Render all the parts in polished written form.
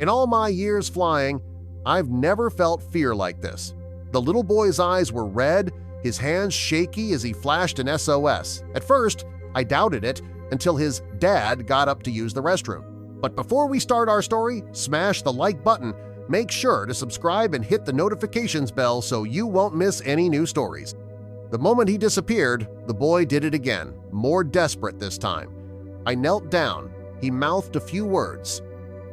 In all my years flying, I've never felt fear like this. The little boy's eyes were red, his hands shaky as he flashed an SOS. At first, I doubted it until his dad got up to use the restroom. But before we start our story, smash the like button, make sure to subscribe and hit the notifications bell so you won't miss any new stories. The moment he disappeared, the boy did it again, more desperate this time. I knelt down, he mouthed a few words,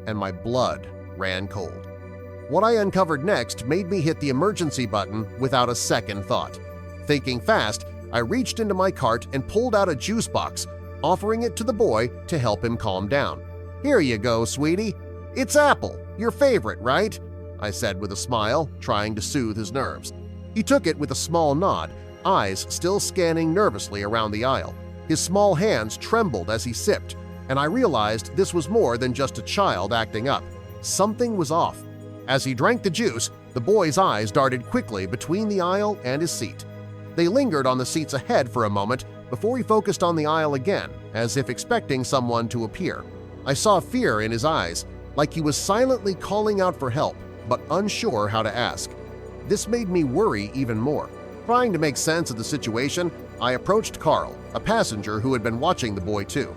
and my blood ran cold. What I uncovered next made me hit the emergency button without a second thought. Thinking fast, I reached into my cart and pulled out a juice box, offering it to the boy to help him calm down. "Here you go, sweetie. It's Apple, your favorite, right?" I said with a smile, trying to soothe his nerves. He took it with a small nod, eyes still scanning nervously around the aisle. His small hands trembled as he sipped, and I realized this was more than just a child acting up. Something was off. As he drank the juice, the boy's eyes darted quickly between the aisle and his seat. They lingered on the seats ahead for a moment before he focused on the aisle again, as if expecting someone to appear. I saw fear in his eyes, like he was silently calling out for help, but unsure how to ask. This made me worry even more. Trying to make sense of the situation, I approached Carl, a passenger who had been watching the boy too.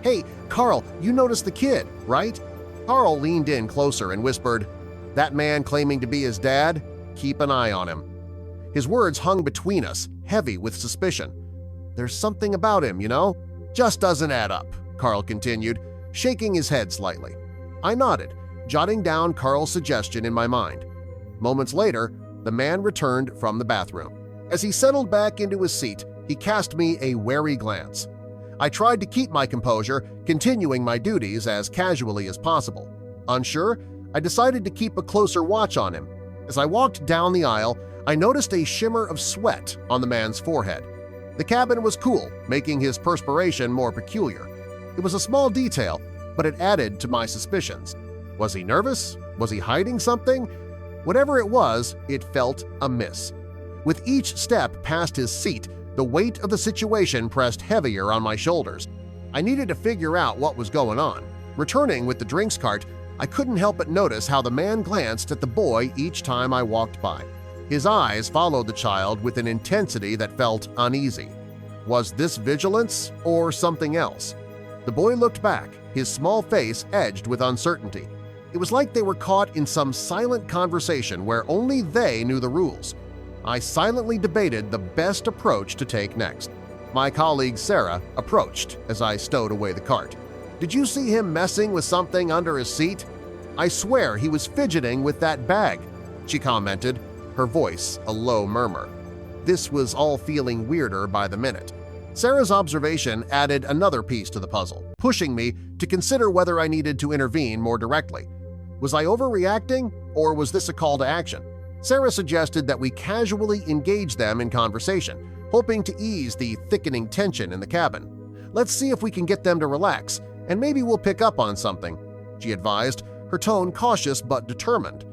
"Hey, Carl, you noticed the kid, right?" Carl leaned in closer and whispered, "That man claiming to be his dad? Keep an eye on him." His words hung between us, heavy with suspicion. "There's something about him, you know? Just doesn't add up," Carl continued, shaking his head slightly. I nodded, jotting down Carl's suggestion in my mind. Moments later, the man returned from the bathroom. As he settled back into his seat, he cast me a wary glance. I tried to keep my composure, continuing my duties as casually as possible. Unsure, I decided to keep a closer watch on him. As I walked down the aisle, I noticed a shimmer of sweat on the man's forehead. The cabin was cool, making his perspiration more peculiar. It was a small detail, but it added to my suspicions. Was he nervous? Was he hiding something? Whatever it was, it felt amiss. With each step past his seat, the weight of the situation pressed heavier on my shoulders. I needed to figure out what was going on. Returning with the drinks cart, I couldn't help but notice how the man glanced at the boy each time I walked by. His eyes followed the child with an intensity that felt uneasy. Was this vigilance or something else? The boy looked back, his small face edged with uncertainty. It was like they were caught in some silent conversation where only they knew the rules. I silently debated the best approach to take next. My colleague Sarah approached as I stowed away the cart. "Did you see him messing with something under his seat? I swear he was fidgeting with that bag," she commented, her voice a low murmur. This was all feeling weirder by the minute. Sarah's observation added another piece to the puzzle, pushing me to consider whether I needed to intervene more directly. Was I overreacting, or was this a call to action? Sarah suggested that we casually engage them in conversation, hoping to ease the thickening tension in the cabin. "Let's see if we can get them to relax, and maybe we'll pick up on something," she advised, her tone cautious but determined.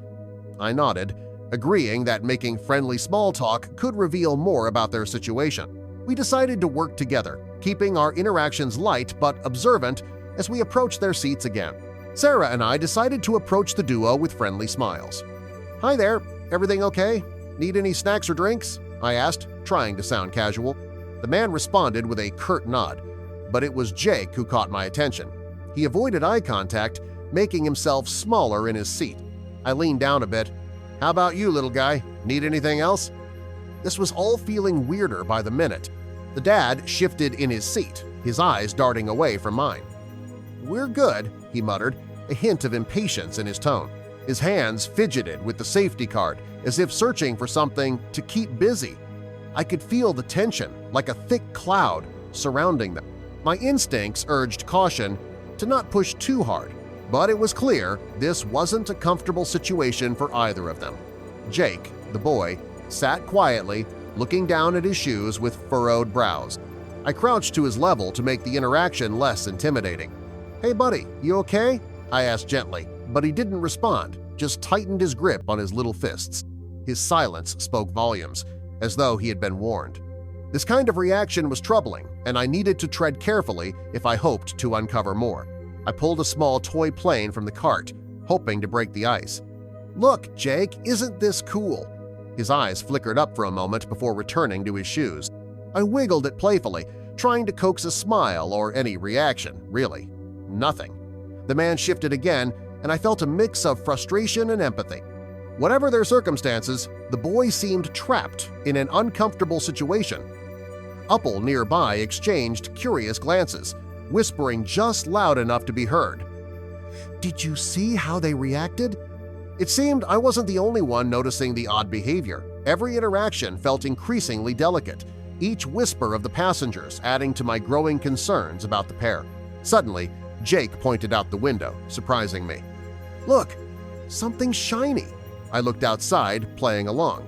I nodded, agreeing that making friendly small talk could reveal more about their situation. We decided to work together, keeping our interactions light but observant as we approached their seats again. Sarah and I decided to approach the duo with friendly smiles. "Hi there, everything okay? Need any snacks or drinks?" I asked, trying to sound casual. The man responded with a curt nod, but it was Jake who caught my attention. He avoided eye contact, making himself smaller in his seat. I leaned down a bit. "How about you, little guy? Need anything else?" This was all feeling weirder by the minute. The dad shifted in his seat, his eyes darting away from mine. "We're good," he muttered, a hint of impatience in his tone. His hands fidgeted with the safety card, as if searching for something to keep busy. I could feel the tension, like a thick cloud, surrounding them. My instincts urged caution to not push too hard, but it was clear this wasn't a comfortable situation for either of them. Jake, the boy, sat quietly, looking down at his shoes with furrowed brows. I crouched to his level to make the interaction less intimidating. "Hey buddy, you okay?" I asked gently, but he didn't respond, just tightened his grip on his little fists. His silence spoke volumes, as though he had been warned. This kind of reaction was troubling, and I needed to tread carefully if I hoped to uncover more. I pulled a small toy plane from the cart, hoping to break the ice. "Look, Jake, isn't this cool?" His eyes flickered up for a moment before returning to his shoes. I wiggled it playfully, trying to coax a smile or any reaction, really. Nothing. The man shifted again, and I felt a mix of frustration and empathy. Whatever their circumstances, the boy seemed trapped in an uncomfortable situation. Uppel nearby exchanged curious glances, whispering just loud enough to be heard. "Did you see how they reacted?" It seemed I wasn't the only one noticing the odd behavior. Every interaction felt increasingly delicate, each whisper of the passengers adding to my growing concerns about the pair. Suddenly, Jake pointed out the window, surprising me. "Look, something shiny!" I looked outside, playing along.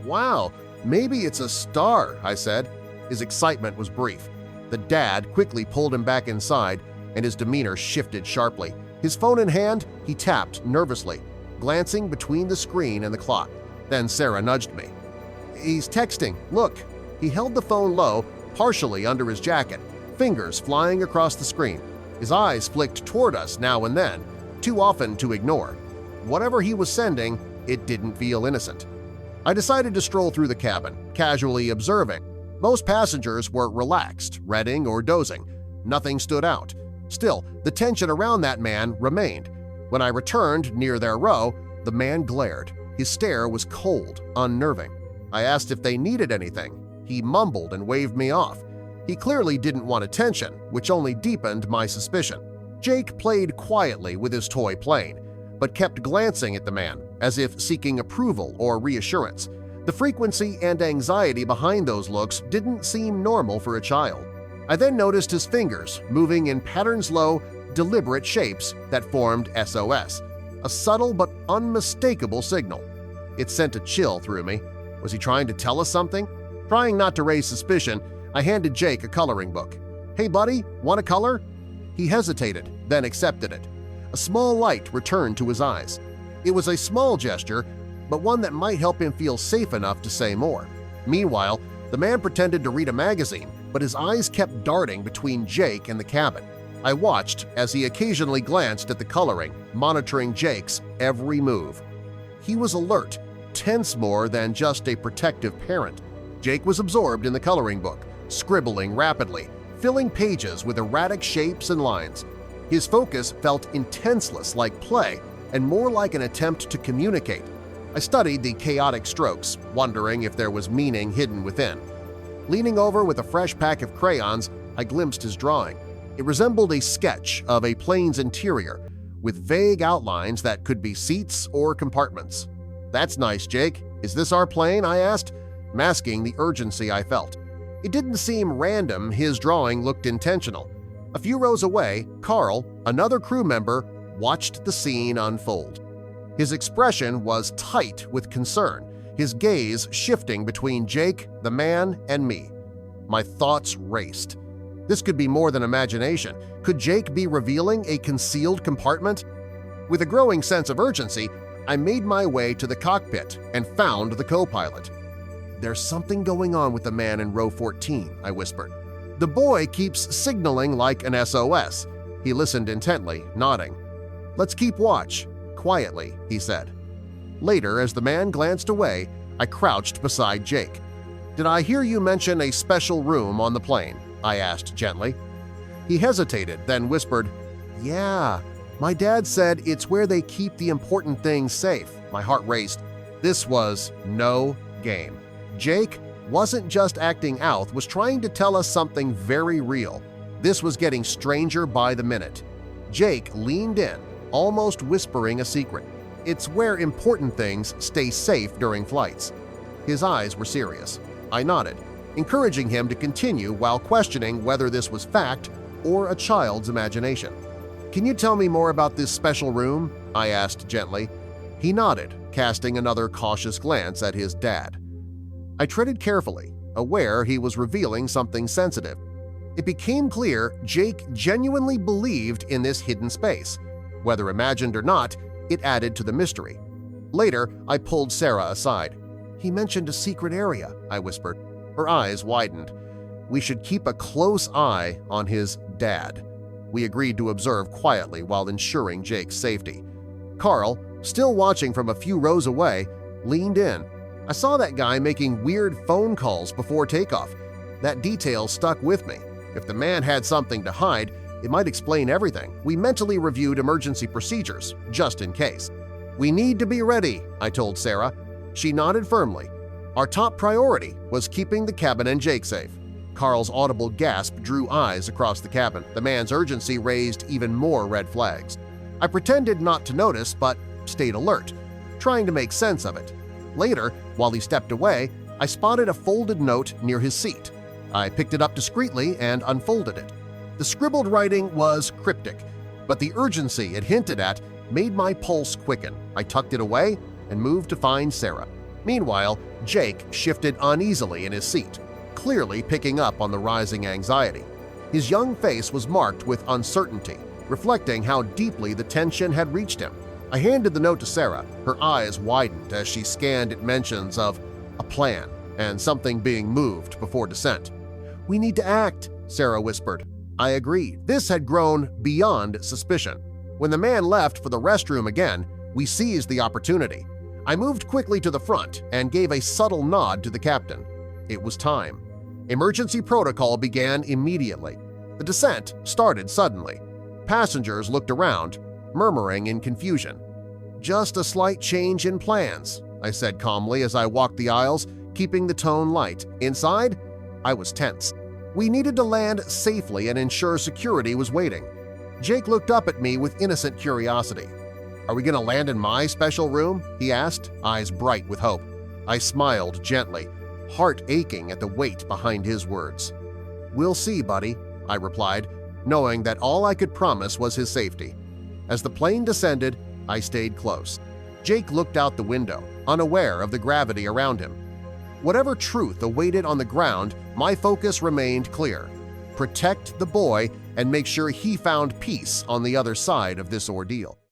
"Wow, maybe it's a star," I said. His excitement was brief. The dad quickly pulled him back inside, and his demeanor shifted sharply. His phone in hand, he tapped nervously, glancing between the screen and the clock. Then Sarah nudged me. "He's texting, look." He held the phone low, partially under his jacket, fingers flying across the screen. His eyes flicked toward us now and then, too often to ignore. Whatever he was sending, it didn't feel innocent. I decided to stroll through the cabin, casually observing. Most passengers were relaxed, reading, or dozing. Nothing stood out. Still, the tension around that man remained. When I returned near their row, the man glared. His stare was cold, unnerving. I asked if they needed anything. He mumbled and waved me off. He clearly didn't want attention, which only deepened my suspicion. Jake played quietly with his toy plane, but kept glancing at the man, as if seeking approval or reassurance. The frequency and anxiety behind those looks didn't seem normal for a child. I then noticed his fingers moving in patterns-low, deliberate shapes that formed SOS, a subtle but unmistakable signal. It sent a chill through me. Was he trying to tell us something? Trying not to raise suspicion, I handed Jake a coloring book. "Hey buddy, want a color?" He hesitated, then accepted it. A small light returned to his eyes. It was a small gesture, but one that might help him feel safe enough to say more. Meanwhile, the man pretended to read a magazine, but his eyes kept darting between Jake and the cabin. I watched as he occasionally glanced at the coloring, monitoring Jake's every move. He was alert, tense more than just a protective parent. Jake was absorbed in the coloring book, scribbling rapidly, filling pages with erratic shapes and lines. His focus felt intenseless like play and more like an attempt to communicate. I studied the chaotic strokes, wondering if there was meaning hidden within. Leaning over with a fresh pack of crayons, I glimpsed his drawing. It resembled a sketch of a plane's interior, with vague outlines that could be seats or compartments. "That's nice, Jake. Is this our plane?" I asked, masking the urgency I felt. It didn't seem random, his drawing looked intentional. A few rows away, Carl, another crew member, watched the scene unfold. His expression was tight with concern, his gaze shifting between Jake, the man, and me. My thoughts raced. This could be more than imagination. Could Jake be revealing a concealed compartment? With a growing sense of urgency, I made my way to the cockpit and found the co-pilot. "There's something going on with the man in row 14, I whispered. "The boy keeps signaling like an SOS. He listened intently, nodding. "Let's keep watch." Quietly, he said. Later, as the man glanced away, I crouched beside Jake. "Did I hear you mention a special room on the plane?" I asked gently. He hesitated, then whispered, "Yeah, my dad said it's where they keep the important things safe." My heart raced. This was no game. Jake wasn't just acting out, was trying to tell us something very real. This was getting stranger by the minute. Jake leaned in, almost whispering a secret. It's where important things stay safe during flights. His eyes were serious. I nodded, encouraging him to continue while questioning whether this was fact or a child's imagination. "Can you tell me more about this special room?" I asked gently. He nodded, casting another cautious glance at his dad. I treaded carefully, aware he was revealing something sensitive. It became clear Jake genuinely believed in this hidden space. Whether imagined or not, it added to the mystery. Later, I pulled Sarah aside. "He mentioned a secret area," I whispered. Her eyes widened. "We should keep a close eye on his dad." We agreed to observe quietly while ensuring Jake's safety. Carl, still watching from a few rows away, leaned in. I saw that guy making weird phone calls before takeoff. That detail stuck with me. If the man had something to hide, it might explain everything. We mentally reviewed emergency procedures, just in case. "We need to be ready," I told Sarah. She nodded firmly. Our top priority was keeping the cabin and Jake safe. Carl's audible gasp drew eyes across the cabin. The man's urgency raised even more red flags. I pretended not to notice but stayed alert, trying to make sense of it. Later, while he stepped away, I spotted a folded note near his seat. I picked it up discreetly and unfolded it. The scribbled writing was cryptic, but the urgency it hinted at made my pulse quicken. I tucked it away and moved to find Sarah. Meanwhile, Jake shifted uneasily in his seat, clearly picking up on the rising anxiety. His young face was marked with uncertainty, reflecting how deeply the tension had reached him. I handed the note to Sarah. Her eyes widened as she scanned its mentions of a plan and something being moved before descent. "We need to act," Sarah whispered. I agreed. This had grown beyond suspicion. When the man left for the restroom again, we seized the opportunity. I moved quickly to the front and gave a subtle nod to the captain. It was time. Emergency protocol began immediately. The descent started suddenly. Passengers looked around, murmuring in confusion. "Just a slight change in plans," I said calmly as I walked the aisles, keeping the tone light. Inside, I was tense. We needed to land safely and ensure security was waiting. Jake looked up at me with innocent curiosity. "Are we going to land in my special room?" he asked, eyes bright with hope. I smiled gently, heart aching at the weight behind his words. "We'll see, buddy," I replied, knowing that all I could promise was his safety. As the plane descended, I stayed close. Jake looked out the window, unaware of the gravity around him. Whatever truth awaited on the ground, my focus remained clear. Protect the boy and make sure he found peace on the other side of this ordeal.